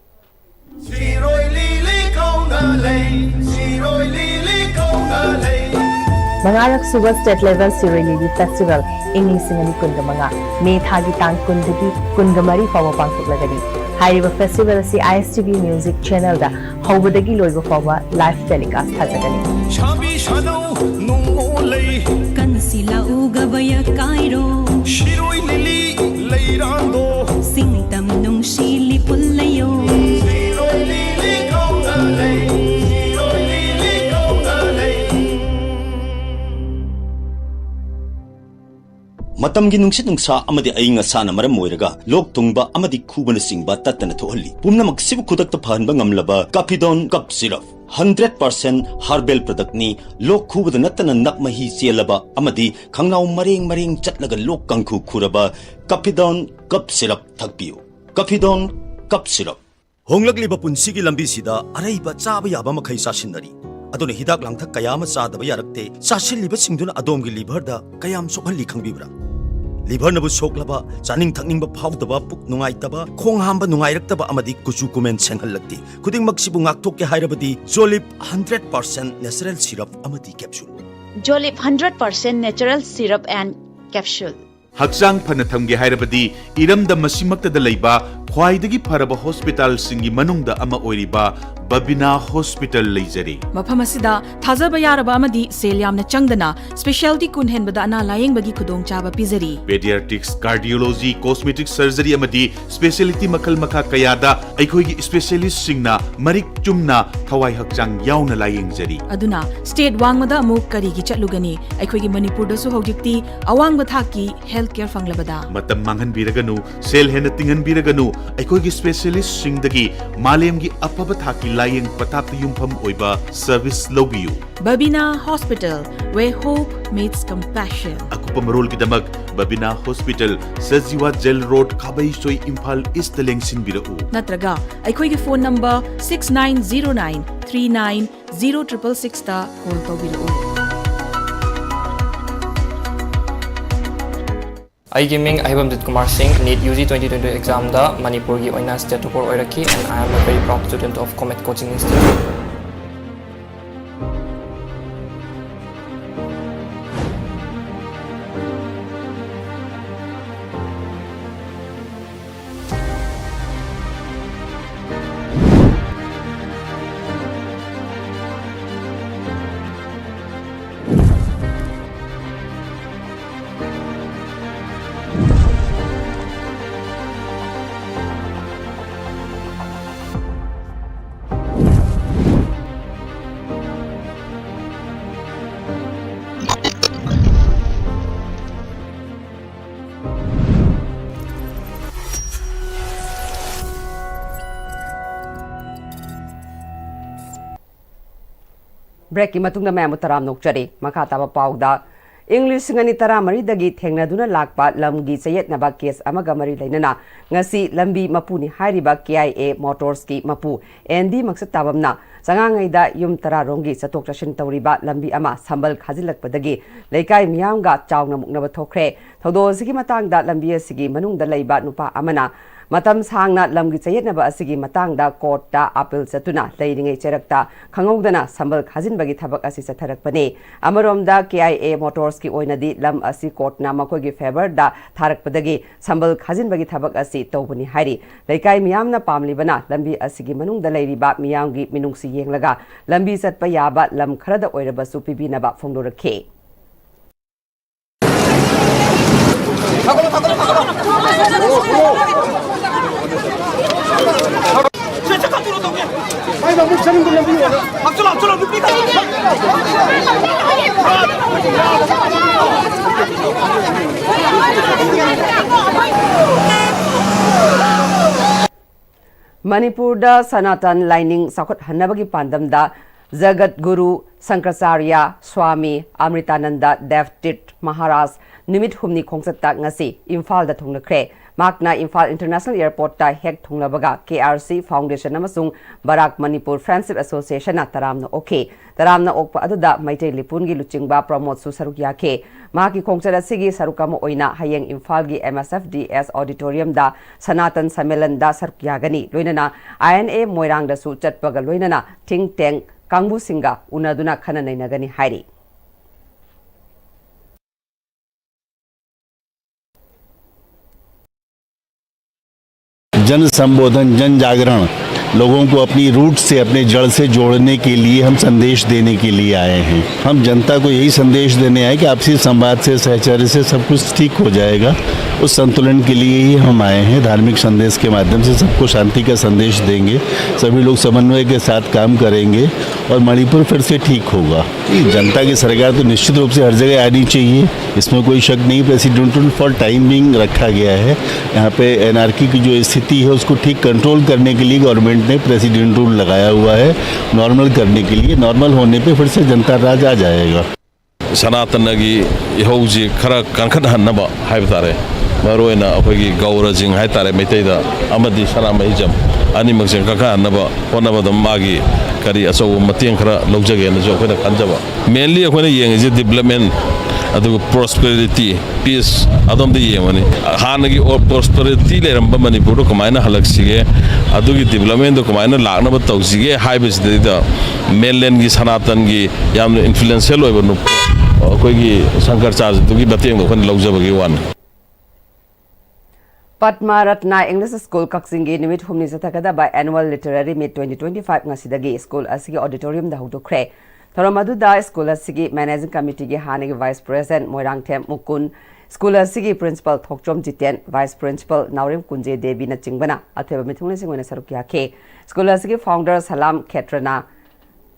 Mangarak Suba State Level Sirili Festival Ingi Singani Kungamanga May Thagi Tang Kundagi Kungamari Fawa Pangsuk Lagadi. Hariba Festival si ISTV Music Channel da Hobadagi Loiba Fawa live telecast Hazagani. Shabi Shado Nungolay Kansila Ugabaya Cairo Shiroi Lili Leirando Singtam Nung Shili Pulayo Shiroi Lili Kaungalay Shiroi Lili Kaungalay Matamgi nungsit nungsa amadi aying asana maram moiraga lok tungba amadi kubana singba tatana thohalli pumna maksibu kudak ta phanba ngamlaba kapidon kap siraf 100% herbal product नी लोक खुबद नतन नक मही चेलबा अमदी खंगनाव मरेंग मरेंग चटलग लोक कंखु खुरबा कफिडॉन कप सिरप थकपियो कफिडॉन कप सिरप होंगलकलिबा पुंसिगी लंबीसिदा अरैबा चाबा याबा मखै चासिनरी अदुना हिदाक लांथक कयाम चादबा यारक्ते चासिलिबा सिंगदुना अदोमगी लिभरदा कयाम सोखली खंगबिब्रा लिभर नबु सोखलबा चानिंग थकनिंग फाउदबा पुक नुंगाइतबा खोंग हांबा नुंगाइरक्तबा अमदी कुचु कुमेन सेंहलक्ति खुदिंग मक्सिबु ngakthokke hairabadi जोलिप 100% नेचुरल सिरप अमदी कैप्सूल जोलिप 100% नेचुरल सिरप एंड कैप्सूल हक्चांग फन थमगे हायरबदी इरमदा मसिमक्तदा लैबा ख्वाइदगी फरबा हॉस्पिटल सिंगी मनुंगदा अमा ओइरिबा बबिना हॉस्पिटल लेजरी मफम असिदा थाजबा यारबा अमदी सेल यामना चंगदना स्पेशलिटी कुन हेनबदा अना लायेंगबगी खुदोंग चाबा पिजरी पेडियाट्रिक्स कार्डियोलॉजी कॉस्मेटिक सर्जरी अमदी स्पेशलिटी मखल मखा कयादा अखोइगी स्पेशलिस्ट सिंगना मरिक चुमना थवाई हक्चांग याउना लायेंगजरी अदुना स्टेट वांगमदा अमुक करीगी चटलुगनी अखोइगी मणिपुरदसु हौजिक्ति अवांगबा थाकी हेल्थ केयर फंगलबदा मतम मांगन बिरगनु सेल हेन तिंगन बिरगनु अखोइगी स्पेशलिस्ट सिंगदगी मालेमगी अपब थाकी लायेंग पताप युमफम ओइबा सर्विस लौबियु Babina hospital we hope meets compassion अकुपम रोल की दमक Babina hospital Sajiwa jail road खाबई सोई इम्फाल ईस्ट लेंगसिन बिरउ नत्रगा अखोइगी फोन नंबर 6909390666 ता कॉल तौबिरउ I मिंग अहिबमजित कुमार सिंह नीट UG 2022 एग्जाम दा मणिपुर की ओइना स्टेट टॉपर ओइरकी and I am a very proud student of Comet coaching institute break की मतुंग मैम तराम नोक्चरी मखा ताबा पाउदा इंग्लिश सिंगनी तरा मरीदगी थेंगनादुना लाकपा लमगी चयेतनबा केस अमगा मरी लेनना ngasi lambi mapuni hairiba KIA Motors की मपु एंडी मक्सद ताबमना संगांगैदा युम तरा रोंगी चतोक चसिन तौरिबा लंबी अमा संबल खाजिलकपदगी लेकाई मियांगा चावना मुकनब थोखरे थौदोसिगी मतांगदा लंबी असिगी मनुंगदा लैबा नुपा अमना मतम सांगना लमगी चयेतनबा असिगी मतांगदा कोर्टदा अपील चतुना लैरिंगै चेरक्ता खंगौदना संबल खाजिनबगी थबक असि चथरकपने अमरोमदा KIA Motors की ओइनदी लम असि कोर्टना मखोगी फेवरदा थारकपदगी संबल खाजिनबगी थबक असि तौबनी हाइरी लेकाई मियामना पामलिबना लंबी असिगी मनुंगदा लैरिबा मियांगी मिनुंगसि येंगलगा लंबी चतपा याबा लम खरदा ओइरबसु पिबिनबा फोंदोरखे मणिपुर दा सनातन लाइनिंग साखुत हन्नबगी पांदमदा जगत गुरु शंकराचार्य स्वामी अमृतानंद देवटिट महाराज निमित हुमनी खोंगचत्ता ngasi इम्फाल दा थोंगनख्रे माकना इम्फाल इंटरनेशनल एयरपोर्ट ता हेक थोंगलबगा KRC फाउंडेशन अमसुंग बराक मणिपुर फ्रेंडशिप एसोसिएशन तरामना ओके तरामना ओकपा अदुदा मैते लिपुनगी लुचिंगबा प्रमोद सु सरुक याखे माकी खोंगचर असिगी सरुकम ओइना हयेंग इम्फाल गी MSFDS ऑडिटोरियम दा सनातन सम्मेलन दा सरुक यागनी लोइनना INA मोइरांग दा सु चटपगा लोइनना थिंग टैंक कांगबु सिंगा उनादुना खना नैनगनी हाइरी जन संबोधन जन जागरण लोगों को अपनी रूट से अपने जड़ से जोड़ने के लिए हम संदेश देने के लिए आए हैं। हम जनता को यही संदेश देने आए कि आपसी संवाद से सहचर्य से सब कुछ ठीक हो जाएगा। उस संतुलन के लिए ही हम आए हैं। धार्मिक संदेश के माध्यम से सबको शांति का संदेश देंगे, सभी लोग समन्वय के साथ काम करेंगे और मणिपुर फिर से ठीक होगा। जनता की सरकार तो निश्चित रूप से हर जगह आनी चाहिए, इसमें कोई शक नहीं। प्रेसिडेंटल फॉर टाइम बिंग रखा गया है। यहाँ पे एनआरकी की जो स्थिति है उसको ठीक कंट्रोल करने के लिए गवर्नमेंट गवर्नमेंट ने प्रेसिडेंट रूल लगाया हुआ है नॉर्मल करने के लिए। नॉर्मल होने पे फिर से जनता राज आ जाएगा। सनातनगी इहौजी खरा कांखटहन्नबा हाइब तारे मरोइना अखोगी गौरजिंग हाइ तारे मैतैदा अमदि सनामहिजम अनिमकजिंग कांखटहन्नबा होनबदम मागी करी असौ मतेंग खरा लौजगेना जो अखोइना खनजबा मेनली अखोइना येंगे डेवलपमेंट अदुग प्रोस्पेरिटी पीस अदम दे येमनी हानगी प्रोस्पेरिटी लेरंबा मणिपुर कमाइना हलक्सिगे अदुगी डेवलपमेंट दो कमाइना लागनबा तौसिगे हाइबसिदा मेनलैंड की सनातन की याम इन्फ्लुएंशियल ओइबा नु अखोगी शंकराचार्य दुगी मतेंग दो खन लौजबगी वान Padma Ratna English School Kaksingi Nimit Humni Satakada by Annual Literary Meet 2025 Ngasidagi School Asigi Auditorium da Hudokre. Taramadu da School Asigi Managing Committee gi Hanigi Vice President Moirang Them Mukun, School Asigi Principal Thokchom Jiten, Vice Principal Naurim Kunje Devi na Chingbana, Atheba Mithungna Singwena Sarukia Ke, School Asigi Founder Salam Ketrana,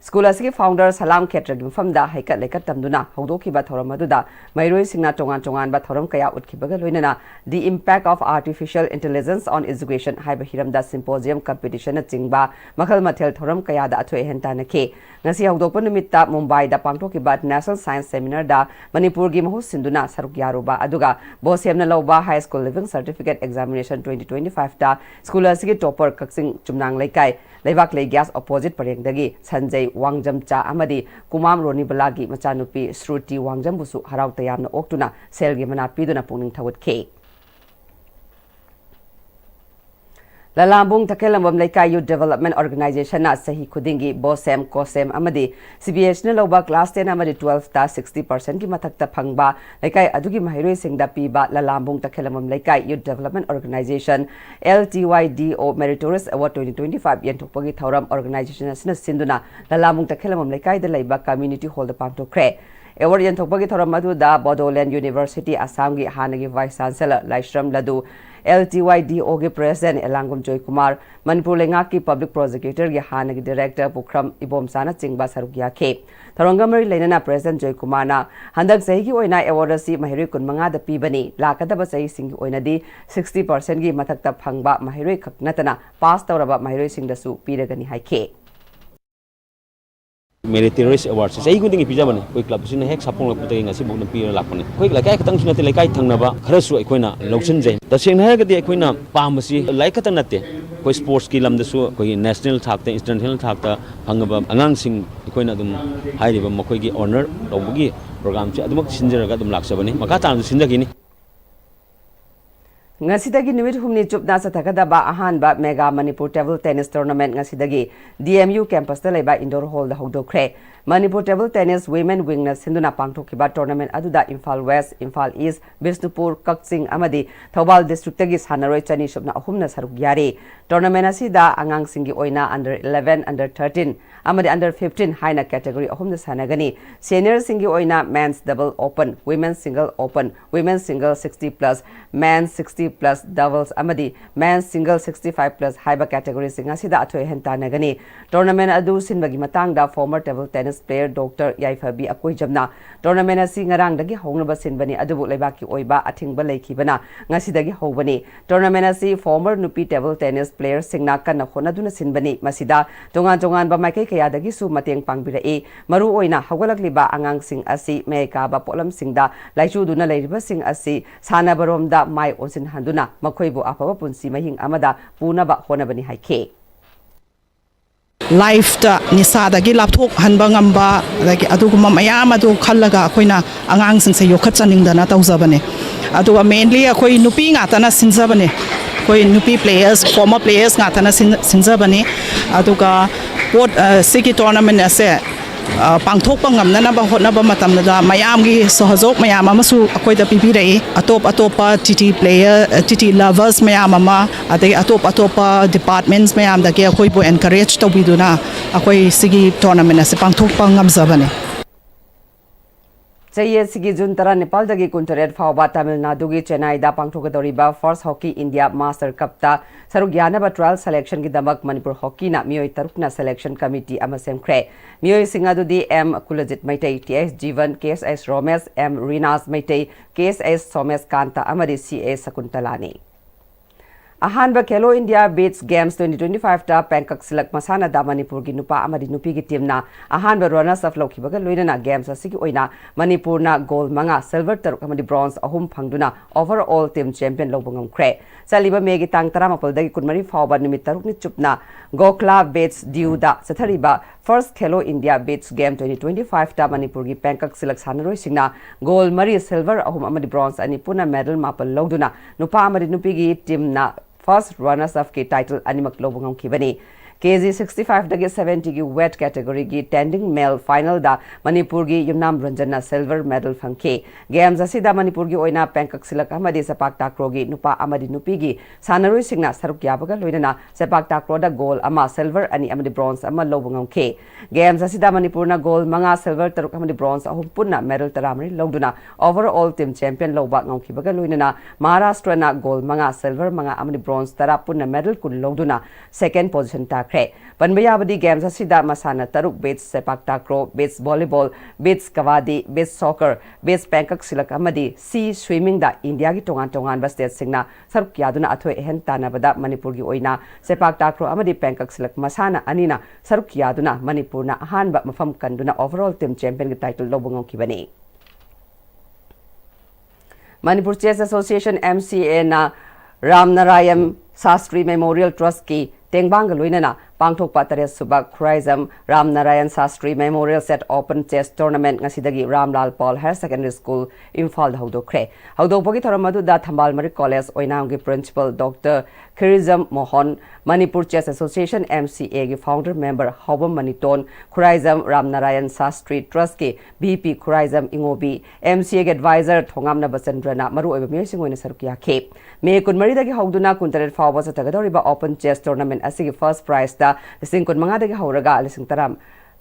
School asigi founder Salam Ketra gimfamda haikat lekat tamduna haudokiba thoram aduda mairoi singna tongan ba thoram kaya utkibaga loinana the impact of artificial intelligence on education haiba hiramda symposium competition na chingba makhal mathel thoram kaya da athoi henta na ke ngasi haudokpa numitta Mumbai da pangthokiba National Science Seminar da Manipur gi mahu sinduna saruk yaruba aduga bosemna loba high school living certificate examination 2025 da school asigi topper kaksing chumnang laikai Leibak Lay Gas opposite Parengdagi Sanjay Wangjam Cha Amadi Kumam Roni Balagi Machanupi Shruti Wangjam Busu Harau Tayamna Oktuna Selgi Mana Piduna Puning Tawat K. Lalambung Takelambam Laikai Youth Development Organization na Sahi Kudingi Bosem Kosem Amadi CBH na Loba Class 10 Amadi 12 ta 60% ki matakta phangba Laikai Adugi Mahiroi Singda Piba Lalambung Takelambam Laikai Youth Development Organization LTYDO Meritorious Award 2025 Yentokpagi Thauram Organization asina sinduna Lalambung Takelambam Laikai da Laiba Community Hall da Pangtokre Award Yentokpagi Thauram adu da Bodoland University Assam gi Hanagi Vice Chancellor Laishram Ladu LTYDO के President Elangum Joy Kumar, Manipur Lenga की Public Prosecutor के हानगी Director Bukram Ibomsana Chingba Sarukya के Tharongamari Lenana President Joy Kumar na Handak Sahi की ओइना award si Mahiroi Kunmanga da pibani लाकदबा सही सिंह ओइना दी 60% की मथक्ता फंगबा Mahiroi खकनतना पास तौरबा Mahiroi Singh दसु पीरगनी हाइके मेरे terrorist award से सही गुंदिंग पिजाबने कोई club sin Keck सापोंग लपते ngasi bukna pira lakpane koi laikai khatang sunate laikai thangnaba kharasu aikoina lawsin jai tasengna hagadi aikoina pamasi laikata nate koi sports ki lamdasu koi national thakta international thakta phangaba angang sing aikoina dum hairiba makoi gi honor tawbugi program che adumak sinjaraga dum laksabani maka tan sinjagini Ngasidagi nimit humni chupna sathakadaba ahanba mega Manipur table tennis tournament ngasidagi DMU campus da laiba indoor hall da hogdokre Manipur table tennis women wing na sinduna pangthokiba tournament aduda Imphal West, Imphal East, Bishnupur, Kaksing amadi Thobal district tagi sanaroi chani shubna ahumna saruk yari tournament asida angang singi oina under 11, under 13 amadi under 15 haina category ahumna sanagani senior singi oina men's double open, women's single open, women's single 60 plus, men's 60 plus doubles amadi men's single 65 plus haiba category singa sida athoi henta nagani tournament adu sinbagi matang da former table tennis player Dr. Yaifabi Akoi Jamna tournament asi ngarang dagi hongnaba sinbani adubu leibaki oiba athingba leikibana ngasidagi hobani tournament asi former nupi table tennis player singna kana honaduna sinbani masida tongan ba maikai kaya dagi su mateng pangbirae maru oina hawgalakliba angang sing asi meka ba polam singda laichu duna leiriba sing asi sana baromda mai onsin handuna makoibu apaba punsi mahing amada punaba honabani haike Life da nisadagi laptop hanba ngamba like aduguma mayam adu khallaga akoina angang sing se yokhat chaningdana tawjabane aduga mainly akoi nupi ngatana sinjabane koi nupi players former players ngatana sinjabane aduga what sigi tournament ase pangthokpa ngamna ba hotna ba matamda mayam gi sohajok mayam amasu akoi da pibirei atopa TT player TT lovers mayam ama ade atopa departments mayam da ke akoi bo encourage to biduna akoi sigi tournament ase pangthokpa ngamjabane Chaye sigi June tara Nepal dagi kuntaret phawba Tamil Nadu gi Chennai da pangthogadoriba First Hockey India Master Cup ta sarugyana ba trial selection gi damak Manipur Hockey na mioi tarukna selection committee ama semkhre mioi singadu di M Kulajit Maitai TS Jivan KSS Romesh M Rinas Maitai KSS Somesh Kanta amadi CA Sakuntalani Ahanba Khelo India Beats Games 2025 ta Pankak Silak Masana da Manipur gi nupa amadi nupi gi team na ahanba runners of lokhibaga loinana games asigi oina Manipur na gold manga silver taruk amadi bronze ahum phangduna overall team champion lobungam kre saliba megi tang taramapal dagi kunmari fawba numit taruk ni chupna Gokla Beats Diu da sathariba first Khelo India Beats Game 2025 ta Manipur gi Pankak Silak sanaroi singna gold mari silver ahum amadi bronze ani puna medal mapal logduna nupa amadi nupi gi team na first runners of ki title animak lobungam kibani KG 65 dagi 70 gi wet category gi tending male final da Manipur gi Yumnam Ranjana silver medal phangke games asida Manipur gi oina Pankak Silak amadi sepak takraw gi nupa amadi nupi gi sanaroi singna saruk yabaga loinana sepak takraw da gold ama silver ani amadi bronze ama lobungam ke games asida Manipur na gold manga silver taruk amadi bronze ahum punna medal taramari logduna overall team champion loba ngaukibaga loinana Maharashtra na gold manga silver manga amadi bronze tara punna medal kun logduna second position ta Panbayabadi games asida masana taruk beats sepak takraw, beats volleyball, beats kavadi, beats soccer, beats Pankak Silak amadi sea swimming da India gi tongan ba state singna saruk yaduna athoi ehen tanabada Manipur gi oina sepak takraw amadi Pankak Silak masana anina saruk yaduna Manipur na ahanba mafam kanduna overall team champion gi title lobungam kibani. Manipur Chess Association MCA na Ramnarayan Sastri Memorial Trust ki Tengbang Luinana, Pangtok Patare Subak Khuraizam, Ramnarayan Sastri Memorial Set Open Chess Tournament Ngasidagi Ramlal Paul Higher Secondary School, Imphal Haudo Kre. Haudo Bogi Thoramadu da Thambal Mari College, Oinamgi Principal Dr. Kirizam Mohan, Manipur Chess Association MCA gi founder member Hobam Maniton, Khuraizam Ramnarayan Sastri Trust ki BP Khuraizam Ingobi, MCA advisor Thongamna Basendrana, Maru Ebamyasing Wina Sarukia Cape. May Kunmari dagi Hauduna Kuntaret Fawwas at Tagadoriba Open Chess Tournament asigi first prize da lising kun mga dagi hauraga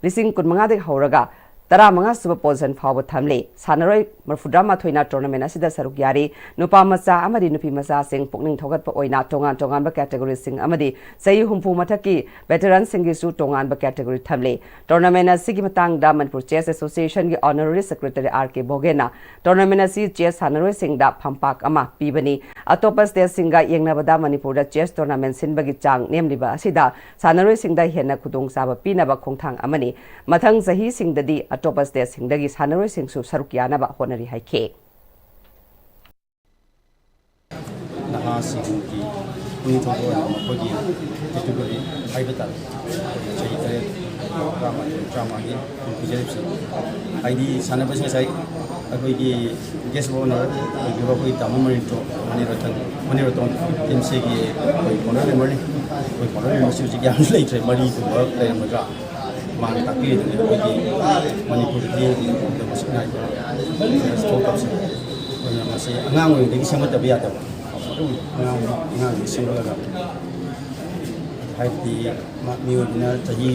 lising kun mga dagi hauraga tara mga super position fawwa thamle sanaroi marfudrama thoina tournament asida saruk yari nupa macha amadi nupi macha sing pukning thogat pa oina tongan ba category sing amadi sei humpu mathaki veteran singi su tongan ba category thamle tournament asigi matang da Manipur Chess Association gi honorary secretary RK Bogena tournament asi chess sanaroi sing da phampak ama pibani atopa state singa yengna bada Manipur da chess tournament sin bagi chang nemliba asida sanaroi sing da hena khudong saba pina ba khongthang amani mathang sahi sing dadi atopa state sing dagi sanaroi sing su saruk yana ba honari haike naha singi ni thobo na mapodi category haibata chai tare rama drama gi pijepsi id sanaba sai akoi gi guest owner gi ba koi tamamari to maniroton mc gi koi honorary member koi honorary member ji gyam lai tre mari to work lai maga mang tapi koi gi Manipur gi the musnai stock up oina masi angang oi gi samat tabiya ta angang gi singla haiti miudna tahi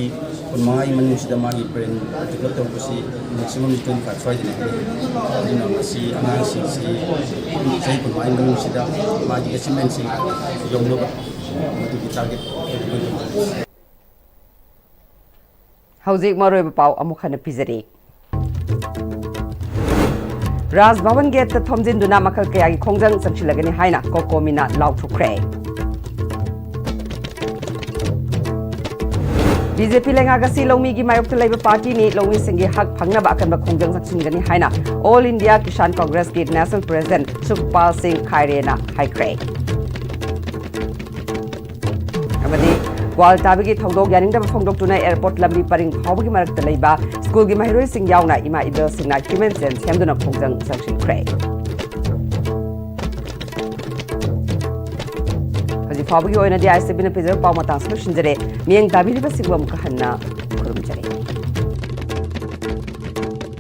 kunmai manusida magi brain develop to kusi maximum 25 Friday dina masi angang si sai kunmai manusida magi achievement si yongno ba matu target Hauzik Maroi Pau Amukhana Pizari Raj Bhavan Gate the Thomjin Duna Makal Kayagi Kongjang Samchilagani Haina Kokomina Lautukre BJP Lengagasi Lomi gi Mayok Labor Party ni Lomi Singi Hak Phangna ba kan ba Kongjang Samchilagani Haina All India Kishan Congress ki National President Sukhpal Singh Khairena Haikre Amadi Gwal Tabigi Thongdok Yaninda Phongdok Tuna Airport Lambi Paring Phawgi Marakta Leiba School gi Mahiroi Sing Yauna Ima Idol Singna Human Sense Semduna Kongjang Samchil Kre Haji Phawgi Oina di ISTB na Pizar Pau Matang Solution Jare Mieng Tabili Ba Sigwa Mukahanna Kurum Jare